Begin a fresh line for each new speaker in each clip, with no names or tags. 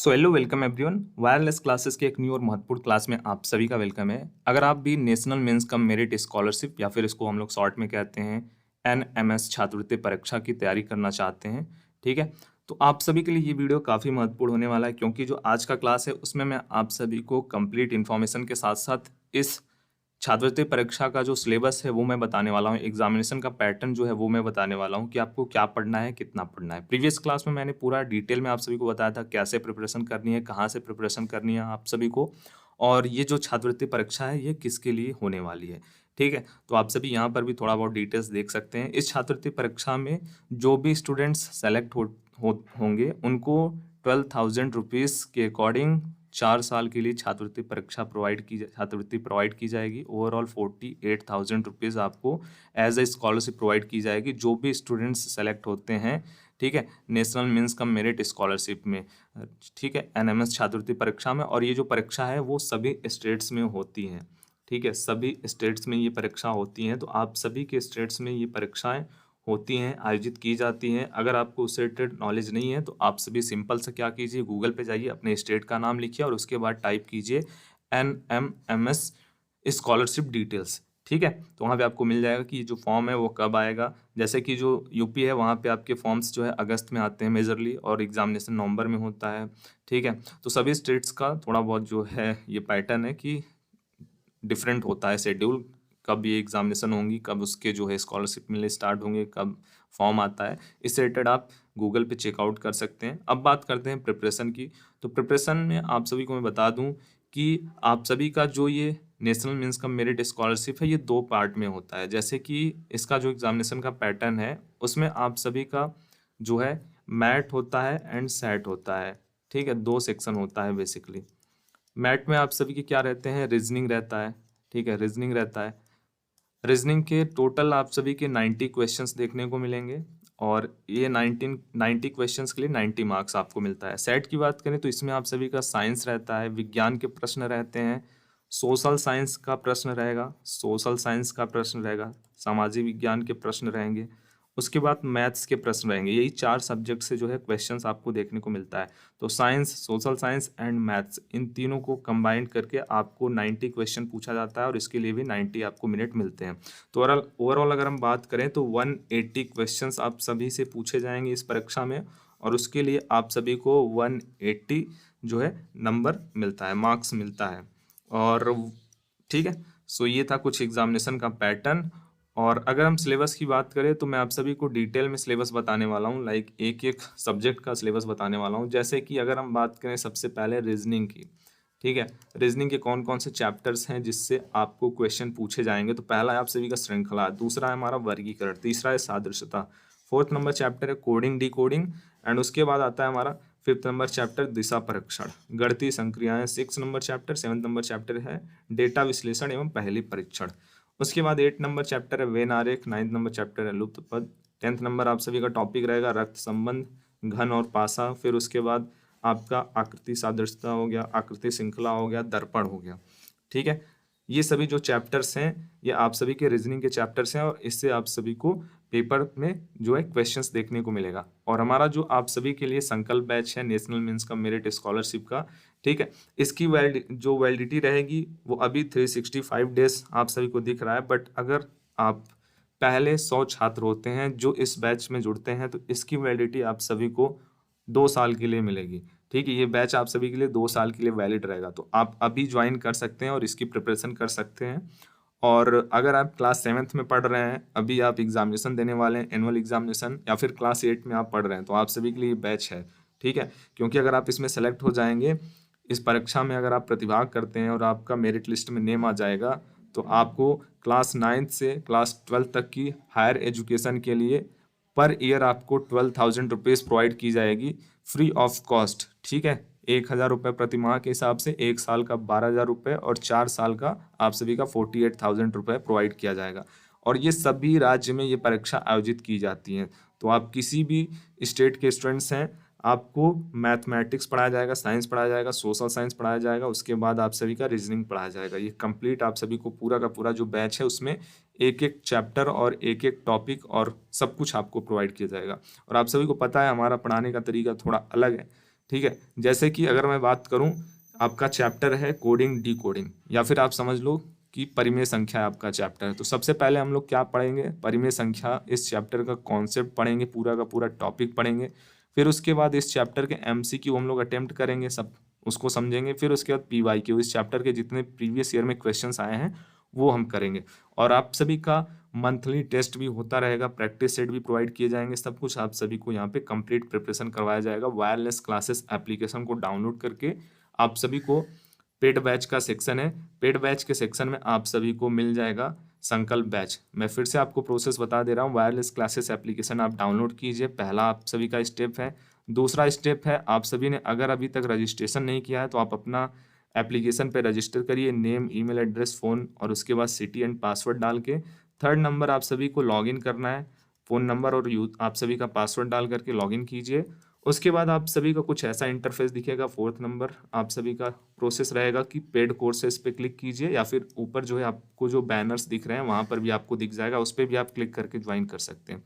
So hello welcome everyone. Wireless classes के एक new और महत्वपूर्ण क्लास में आप सभी का वेलकम है। अगर आप भी national means cum merit scholarship या फिर इसको हम लोग शॉर्ट में कहते हैं एनएमएस छात्रवृत्ति परीक्षा की तैयारी करना चाहते हैं, ठीक है, तो आप सभी के लिए ये वीडियो काफ़ी महत्वपूर्ण होने वाला है, क्योंकि जो आज का क्लास है उसमें मैं आप सभी को कंप्लीट इन्फॉर्मेशन के साथ साथ इस छात्रवृत्ति परीक्षा का जो सिलेबस है वो मैं बताने वाला हूँ। एग्जामिनेशन का पैटर्न जो है वो मैं बताने वाला हूँ कि आपको क्या पढ़ना है, कितना पढ़ना है। प्रीवियस क्लास में मैंने पूरा डिटेल में आप सभी को बताया था कैसे प्रिपरेशन करनी है, कहाँ से प्रिपरेशन करनी है आप सभी को, और ये जो छात्रवृत्ति परीक्षा है ये किसके लिए होने वाली है, ठीक है। तो आप सभी यहाँ पर भी थोड़ा बहुत डिटेल्स देख सकते हैं। इस छात्रवृत्ति परीक्षा में जो भी स्टूडेंट्स सेलेक्ट होंगे उनको 12,000 रुपीज़ के अकॉर्डिंग 4 साल के लिए छात्रवृत्ति प्रोवाइड की जाएगी। ओवरऑल 48,000 रुपीज़ आपको एज ए स्कॉलरशिप प्रोवाइड की जाएगी जो भी स्टूडेंट्स सेलेक्ट होते हैं, ठीक है, national means cum merit scholarship में, ठीक है, एनएमएस छात्रवृत्ति परीक्षा में। और ये जो परीक्षा है वो सभी स्टेट्स में होती हैं, ठीक है, सभी स्टेट्स में ये परीक्षा होती हैं। तो आप सभी के स्टेट्स में ये परीक्षाएं होती हैं, आयोजित की जाती हैं। अगर आपको उससे रिलेटेड नॉलेज नहीं है तो आप सभी सिंपल से क्या कीजिए, गूगल पे जाइए, अपने स्टेट का नाम लिखिए और उसके बाद टाइप कीजिए NMMS स्कॉलरशिप डिटेल्स, ठीक है। तो वहाँ पे आपको मिल जाएगा कि ये जो फॉर्म है वो कब आएगा। जैसे कि जो यूपी है वहाँ पे आपके फॉर्म्स जो है अगस्त में आते हैं मेजरली, और एग्जामिनेशन नवंबर में होता है, ठीक है। तो सभी स्टेट्स का थोड़ा बहुत जो है ये पैटर्न है कि डिफरेंट होता है शेड्यूल, कब ये एग्जामिनेशन होंगी, कब उसके जो है स्कॉलरशिप मिलने स्टार्ट होंगे, कब फॉर्म आता है। इससे रिलेटेड आप गूगल पे चेकआउट कर सकते हैं। अब बात करते हैं प्रिपरेशन की। तो प्रिपरेशन में आप सभी को मैं बता दूं कि आप सभी का जो ये national means cum merit scholarship है ये 2 पार्ट में होता है। जैसे कि इसका जो एग्जामिनेशन का पैटर्न है उसमें आप सभी का जो है मैट होता है एंड सैट होता है, ठीक है, 2 सेक्शन होता है बेसिकली। मैट में आप सभी के क्या रहते हैं, रीजनिंग रहता है, ठीक है, रीजनिंग रहता है। रीजनिंग के टोटल आप सभी के 90 क्वेश्चंस देखने को मिलेंगे, और ये 90 क्वेश्चंस के लिए 90 मार्क्स आपको मिलता है। सेट की बात करें तो इसमें आप सभी का साइंस रहता है, विज्ञान के प्रश्न रहते हैं, सोशल साइंस का प्रश्न रहेगा, सामाजिक विज्ञान के प्रश्न रहेंगे, उसके बाद मैथ्स के प्रश्न रहेंगे। यही 4 सब्जेक्ट से जो है क्वेश्चंस आपको देखने को मिलता है। तो science, social science and maths, इन तीनों को कंबाइन करके आपको 90 क्वेश्चन पूछा जाता है और इसके लिए भी 90 आपको मिनट मिलते हैं। तो ओवरऑल अगर हम बात करें तो 180 क्वेश्चंस आप सभी से पूछे जाएंगे इस परीक्षा में, और उसके लिए आप सभी को 180 जो है नंबर मिलता है, मार्क्स मिलता है। और ठीक है, सो ये था कुछ एग्जामिनेशन का पैटर्न। और अगर हम सिलेबस की बात करें तो मैं आप सभी को डिटेल में सिलेबस बताने वाला हूँ, लाइक एक एक सब्जेक्ट का सिलेबस बताने वाला हूँ। जैसे कि अगर हम बात करें सबसे पहले रीजनिंग की, ठीक है, रीजनिंग के कौन कौन से चैप्टर्स हैं जिससे आपको क्वेश्चन पूछे जाएंगे। तो पहला है आप सभी का श्रृंखला, दूसरा है हमारा वर्गीकरण, तीसरा है सादृश्यता, फोर्थ नंबर चैप्टर है कोडिंग डिकोडिंग, एंड उसके बाद आता है हमारा 5th नंबर चैप्टर दिशा परीक्षण, गणितीय संक्रियाएं, 6 number chapter, 7th number chapter है डेटा विश्लेषण एवं पहली परीक्षण। उसके बाद 8 नंबर चैप्टर है वेन आरेख, 9th नंबर चैप्टर है लुप्त पद, 10th नंबर आप सभी का टॉपिक रहेगा रक्त संबंध, घन और पासा। फिर उसके बाद आपका आकृति सादृश्यता हो गया, आकृति श्रृंखला हो गया, दर्पण हो गया, ठीक है। ये सभी जो चैप्टर्स हैं ये आप सभी के रीजनिंग के चैप्टर्स हैं, और इससे आप सभी को पेपर में जो है क्वेश्चंस देखने को मिलेगा। और हमारा जो आप सभी के लिए संकल्प बैच है नेशनल मेंस का मेरिट स्कॉलरशिप का, ठीक है, इसकी जो वैलिडिटी रहेगी वो अभी 365 डेज आप सभी को दिख रहा है। बट अगर आप पहले 100 छात्र होते हैं जो इस बैच में जुड़ते हैं तो इसकी वैलिडिटी आप सभी को 2 साल के लिए मिलेगी, ठीक है। ये बैच आप सभी के लिए 2 साल के लिए वैलिड रहेगा। तो आप अभी ज्वाइन कर सकते हैं और इसकी प्रिपरेशन कर सकते हैं। और अगर आप क्लास 7th में पढ़ रहे हैं, अभी आप एग्जामिनेशन देने वाले हैं एनुअल एग्जामिनेशन, या फिर क्लास 8 में आप पढ़ रहे हैं, तो आप सभी के लिए बैच है, ठीक है। क्योंकि अगर आप इसमें सेलेक्ट हो जाएंगे, इस परीक्षा में अगर आप प्रतिभाग करते हैं और आपका मेरिट लिस्ट में नेम आ जाएगा, तो आपको क्लास 9th से क्लास 12th तक की हायर एजुकेशन के लिए पर ईयर आपको 12,000 रुपीज़ प्रोवाइड की जाएगी फ्री ऑफ कॉस्ट, ठीक है। 1,000 रुपये प्रति माह के हिसाब से 1 साल का 12,000 रुपये, और 4 साल का आप सभी का 48,000 रुपये प्रोवाइड किया जाएगा। और ये सभी राज्य में ये परीक्षा आयोजित की जाती हैं। तो आप किसी भी स्टेट के स्टूडेंट्स हैं, आपको मैथमेटिक्स पढ़ाया जाएगा, साइंस पढ़ाया जाएगा, सोशल साइंस पढ़ाया जाएगा, उसके बाद आप सभी का रीजनिंग पढ़ाया जाएगा। ये कंप्लीट आप सभी को पूरा का पूरा जो बैच है उसमें एक एक चैप्टर और एक एक टॉपिक और सब कुछ आपको प्रोवाइड किया जाएगा। और आप सभी को पता है हमारा पढ़ाने का तरीका थोड़ा अलग है, ठीक है। जैसे कि अगर मैं बात करूं, आपका चैप्टर है कोडिंग डी कोडिंग, या फिर आप समझ लो कि परिमेय संख्या आपका चैप्टर है। तो सबसे पहले हम लोग क्या पढ़ेंगे, परिमेय संख्या, इस चैप्टर का कॉन्सेप्ट पढ़ेंगे, पूरा का पूरा टॉपिक पढ़ेंगे। फिर उसके बाद इस चैप्टर के एमसीक्यू हम लोग अटेम्प्ट करेंगे, सब उसको समझेंगे। फिर उसके बाद पीवाईक्यू, इस चैप्टर के जितने प्रीवियस ईयर में क्वेश्चंस आए हैं वो हम करेंगे। और आप सभी का मंथली टेस्ट भी होता रहेगा, प्रैक्टिस सेट भी प्रोवाइड किए जाएंगे, सब कुछ आप सभी को यहाँ पे कंप्लीट प्रिपरेशन करवाया जाएगा। वायरलेस क्लासेस एप्लीकेशन को डाउनलोड करके आप सभी को, पेड बैच का सेक्शन है, पेड बैच के सेक्शन में आप सभी को मिल जाएगा संकल्प बैच। मैं फिर से आपको प्रोसेस बता दे रहा हूँ, वायरलेस क्लासेस एप्लीकेशन आप डाउनलोड कीजिए, पहला आप सभी का स्टेप है। दूसरा स्टेप है, आप सभी ने अगर अभी तक रजिस्ट्रेशन नहीं किया है तो आप अपना एप्लीकेशन पे रजिस्टर करिए, नेम, ईमेल एड्रेस, फ़ोन और उसके बाद सिटी एंड पासवर्ड डाल के। थर्ड नंबर, आप सभी को लॉगिन करना है, फ़ोन नंबर और आप सभी का पासवर्ड डाल करके लॉगिन कीजिए। उसके बाद आप सभी का कुछ ऐसा इंटरफेस दिखेगा। फोर्थ नंबर, आप सभी का प्रोसेस रहेगा कि पेड कोर्सेज पे क्लिक कीजिए, या फिर ऊपर जो है आपको जो बैनर्स दिख रहे हैं वहाँ पर भी आपको दिख जाएगा, उस पर भी आप क्लिक करके ज्वाइन कर सकते हैं।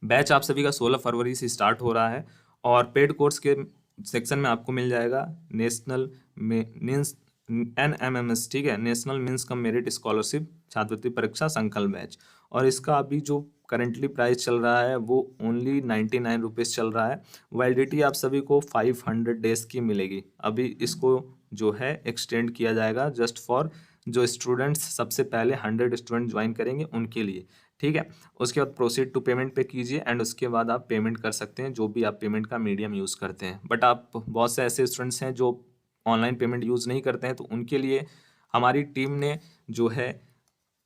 बैच आप सभी का 16 फरवरी से स्टार्ट हो रहा है, और पेड कोर्स के सेक्शन में आपको मिल जाएगा नेशनल मीन्स NMMS, ठीक है, नेशनल मीन्स कम मेरिट स्कॉलरशिप छात्रवृत्ति परीक्षा संकल्प बैच। और इसका अभी जो करंटली प्राइस चल रहा है वो ओनली 99 रुपीज़ चल रहा है। वैलिडिटी आप सभी को 500 डेज की मिलेगी। अभी इसको जो है एक्सटेंड किया जाएगा जस्ट फॉर जो स्टूडेंट्स सबसे पहले 100 स्टूडेंट ज्वाइन करेंगे उनके लिए, ठीक है। उसके बाद प्रोसीड टू पेमेंट पे कीजिए, एंड उसके बाद आप पेमेंट कर सकते हैं जो भी आप पेमेंट का मीडियम यूज़ करते हैं। बट आप बहुत से ऐसे स्टूडेंट्स हैं जो ऑनलाइन पेमेंट यूज़ नहीं करते हैं, तो उनके लिए हमारी टीम ने जो है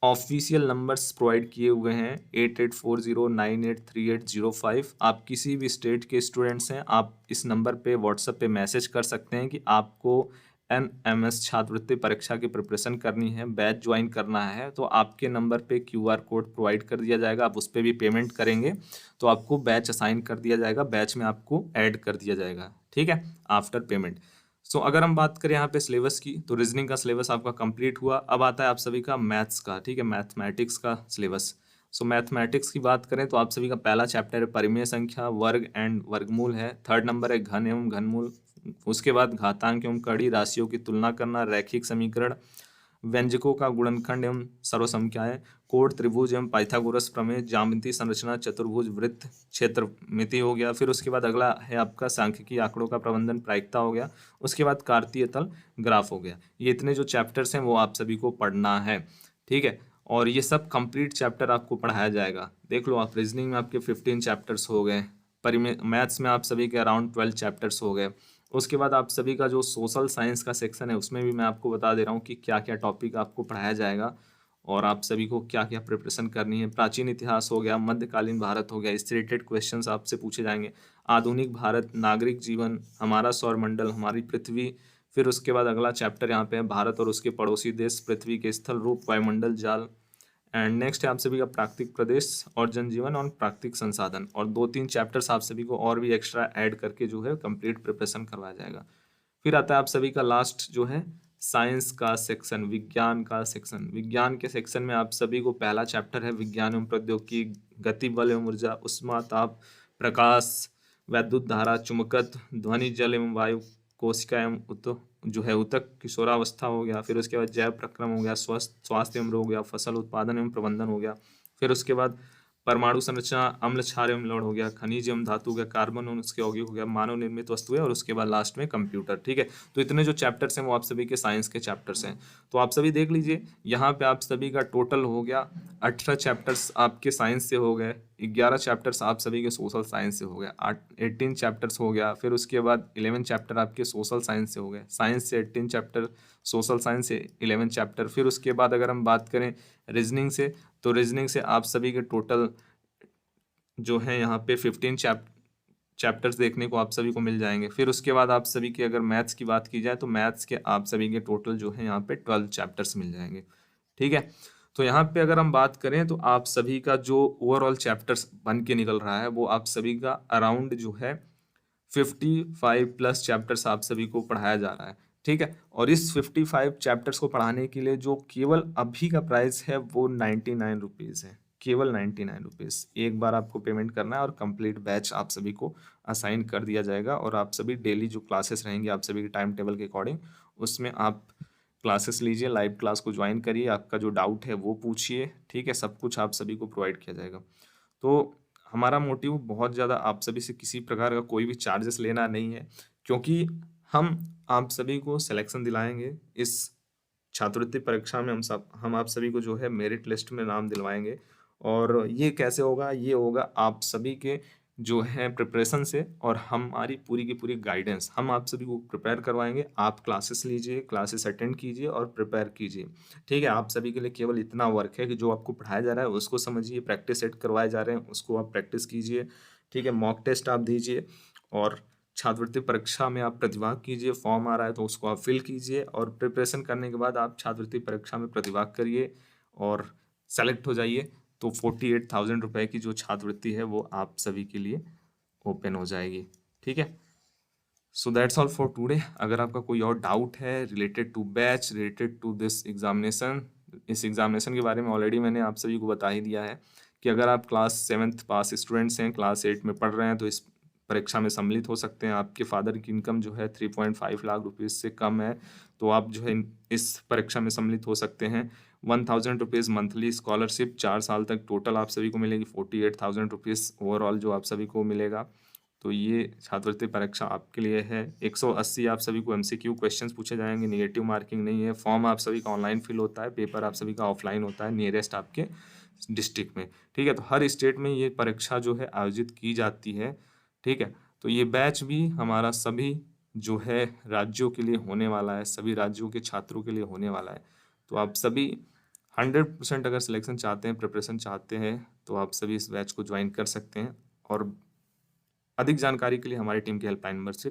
ऑफिशियल नंबर्स प्रोवाइड किए हुए हैं 8840983805। आप किसी भी स्टेट के स्टूडेंट्स हैं, आप इस नंबर पे व्हाट्सएप पे मैसेज कर सकते हैं कि आपको NMS छात्रवृत्ति परीक्षा की प्रिपरेशन करनी है, बैच ज्वाइन करना है, तो आपके नंबर पे QR कोड प्रोवाइड कर दिया जाएगा। आप उस पर भी पेमेंट करेंगे तो आपको बैच असाइन कर दिया जाएगा, बैच में आपको ऐड कर दिया जाएगा, ठीक है, आफ्टर पेमेंट। सो अगर हम बात करें यहाँ पे सिलेबस की, तो रीजनिंग का सिलेबस आपका कंप्लीट हुआ। अब आता है आप सभी का मैथ्स का, ठीक है, मैथमेटिक्स का सिलेबस। सो मैथमेटिक्स की बात करें तो आप सभी का पहला चैप्टर है परिमेय संख्या, वर्ग एंड वर्गमूल है। थर्ड नंबर है घन एवं घनमूल। उसके बाद घातांक एवं कड़ी राशियों की तुलना करना, रैखिक समीकरण, व्यंजकों का गुणनखंड एवं सर्वसंख्याएं, कोण त्रिभुज एवं पाइथागोरस प्रमेय, ज्यामिति संरचना, चतुर्भुज, वृत्त, क्षेत्रमिति हो गया। फिर उसके बाद अगला है आपका सांख्यिकी आंकड़ों का प्रबंधन, प्रायिकता हो गया। उसके बाद कार्तीय तल ग्राफ हो गया। ये इतने जो चैप्टर्स हैं वो आप सभी को पढ़ना है, ठीक है। और ये सब कंप्लीट चैप्टर आपको पढ़ाया जाएगा। देख लो आप, रीजनिंग में आपके 15 चैप्टर्स हो गए, परिमेय मैथ्स में आप सभी के अराउंड 12 चैप्टर्स हो गए। उसके बाद आप सभी का जो सोशल साइंस का सेक्शन है उसमें भी मैं आपको बता दे रहा हूँ कि क्या क्या टॉपिक आपको पढ़ाया जाएगा और आप सभी को क्या क्या प्रिपरेशन करनी है। प्राचीन इतिहास हो गया, मध्यकालीन भारत हो गया, इससे रिलेटेड क्वेश्चंस आपसे पूछे जाएंगे। आधुनिक भारत, नागरिक जीवन, हमारा सौरमंडल, हमारी पृथ्वी। फिर उसके बाद अगला चैप्टर यहाँ पे है भारत और उसके पड़ोसी देश, पृथ्वी के स्थल रूप, वायुमंडल, जाल। एंड नेक्स्ट है आप सभी का प्राकृतिक प्रदेश और जनजीवन और प्राकृतिक संसाधन। और 2-3 चैप्टर्स आप सभी को और भी एक्स्ट्रा ऐड करके जो है कंप्लीट प्रिपरेशन करवाया जाएगा। फिर आता है आप सभी का लास्ट जो है साइंस का सेक्शन, विज्ञान का सेक्शन। विज्ञान के सेक्शन में आप सभी को पहला चैप्टर है विज्ञान एवं प्रौद्योगिकी, गति, बल एवं ऊर्जा, उष्मा, ताप, प्रकाश, वैद्युत धारा, चुंबकत्व, ध्वनि, जल एवं वायु, कोशिका एवं जो है ऊतक, किशोरावस्था हो गया। फिर उसके बाद जैव प्रक्रम हो गया, स्वास्थ्य एवं रोग हो गया, फसल उत्पादन एवं प्रबंधन हो गया। फिर उसके बाद परमाणु संरचना, अम्ल, क्षार एवं लवण हो गया, खनिज एवं धातु हो गया, कार्बन और उसके यौगिक हो गया, मानव निर्मित वस्तुएं, और उसके बाद लास्ट में कंप्यूटर, ठीक है। तो इतने जो चैप्टर्स हैं वो आप सभी के साइंस के चैप्टर्स हैं। तो आप सभी देख लीजिए, यहाँ पे आप सभी का टोटल हो गया 18 चैप्टर्स आपके साइंस से हो गए, 11 चैप्टर्स आप सभी के सोशल साइंस से हो गए, 18 चैप्टर्स हो गया। फिर उसके बाद 11 चैप्टर आपके सोशल साइंस से हो गए, साइंस से 18 चैप्टर, सोशल साइंस से 11 चैप्टर। फिर उसके बाद अगर हम बात करें रीजनिंग से, तो रीजनिंग से आप सभी के टोटल जो है यहाँ पे 15 चैप्टर्स देखने को आप सभी को मिल जाएंगे। फिर उसके बाद आप सभी की अगर मैथ्स की बात की जाए तो मैथ्स के आप सभी के टोटल जो है यहाँ पे 12 चैप्टर्स मिल जाएंगे, ठीक है। तो यहाँ पे अगर हम बात करें तो आप सभी का जो ओवरऑल चैप्टर्स बन के निकल रहा है वो आप सभी का अराउंड जो है 55+ चैप्टर्स आप सभी को पढ़ाया जा रहा है, ठीक है। और इस 55 चैप्टर्स को पढ़ाने के लिए जो केवल अभी का प्राइस है वो 99 रुपीज़ है, केवल 99 रुपीज़। एक बार आपको पेमेंट करना है और कंप्लीट बैच आप सभी को असाइन कर दिया जाएगा, और आप सभी डेली जो क्लासेस रहेंगी आप सभी के टाइम टेबल के अकॉर्डिंग, उसमें आप क्लासेस लीजिए, लाइव क्लास को ज्वाइन करिए, आपका जो डाउट है वो पूछिए, ठीक है। सब कुछ आप सभी को प्रोवाइड किया जाएगा। तो हमारा मोटिव बहुत ज़्यादा आप सभी से किसी प्रकार का कोई भी चार्जेस लेना नहीं है, क्योंकि हम आप सभी को सिलेक्शन दिलाएंगे इस छात्रवृत्ति परीक्षा में। हम आप सभी को जो है मेरिट लिस्ट में नाम दिलवाएंगे। और ये कैसे होगा? ये होगा आप सभी के जो है प्रिपरेशन से, और हमारी पूरी की पूरी गाइडेंस हम आप सभी को प्रिपेयर करवाएंगे। आप क्लासेस लीजिए, क्लासेस अटेंड कीजिए और प्रिपेयर कीजिए, ठीक है। आप सभी के लिए केवल इतना वर्क है कि जो आपको पढ़ाया जा रहा है उसको समझिए, प्रैक्टिस सेट करवाए जा रहे हैं उसको आप प्रैक्टिस कीजिए, ठीक है। मॉक टेस्ट आप दीजिए, और छात्रवृत्ति परीक्षा में आप प्रतिभाग कीजिए। फॉर्म आ रहा है तो उसको आप फिल कीजिए, और प्रिपरेशन करने के बाद आप छात्रवृत्ति परीक्षा में प्रतिभाग करिए और सेलेक्ट हो जाइए। तो 48,000 रुपये की जो छात्रवृत्ति है वो आप सभी के लिए ओपन हो जाएगी, ठीक है। So that's all for today. अगर आपका कोई और डाउट है related to batch, related to this examination, इस एग्जामिनेशन के बारे में ऑलरेडी मैंने आप सभी को बता ही दिया है कि अगर आप क्लास 7th पास स्टूडेंट्स हैं, क्लास 8 में पढ़ रहे हैं, तो इस परीक्षा में सम्मिलित हो सकते हैं। आपके फादर की इनकम जो है 3.5 लाख रुपीज़ से कम है, तो आप जो है इस परीक्षा में सम्मिलित हो सकते हैं। 1,000 रुपीज़ मंथली स्कॉलरशिप 4 साल तक टोटल आप सभी को मिलेगी। 48,000 रुपीज़ ओवरऑल जो आप सभी को मिलेगा। तो ये छात्रवृत्ति परीक्षा आपके लिए है। 180 आप सभी को MCQ क्वेश्चंस पूछे जाएंगे, नेगेटिव मार्किंग नहीं है। फॉर्म आप सभी का ऑनलाइन फिल होता है, पेपर आप सभी का ऑफलाइन होता है नियरेस्ट आपके डिस्ट्रिक्ट में, ठीक है। तो हर स्टेट में ये परीक्षा जो है आयोजित की जाती है, ठीक है। तो ये बैच भी हमारा सभी जो है राज्यों के लिए होने वाला है, सभी राज्यों के छात्रों के लिए होने वाला है। तो आप सभी 100% अगर सिलेक्शन चाहते हैं, प्रिपरेशन चाहते हैं, तो आप सभी इस बैच को ज्वाइन कर सकते हैं। और अधिक जानकारी के लिए हमारी टीम के हेल्पलाइन नंबर से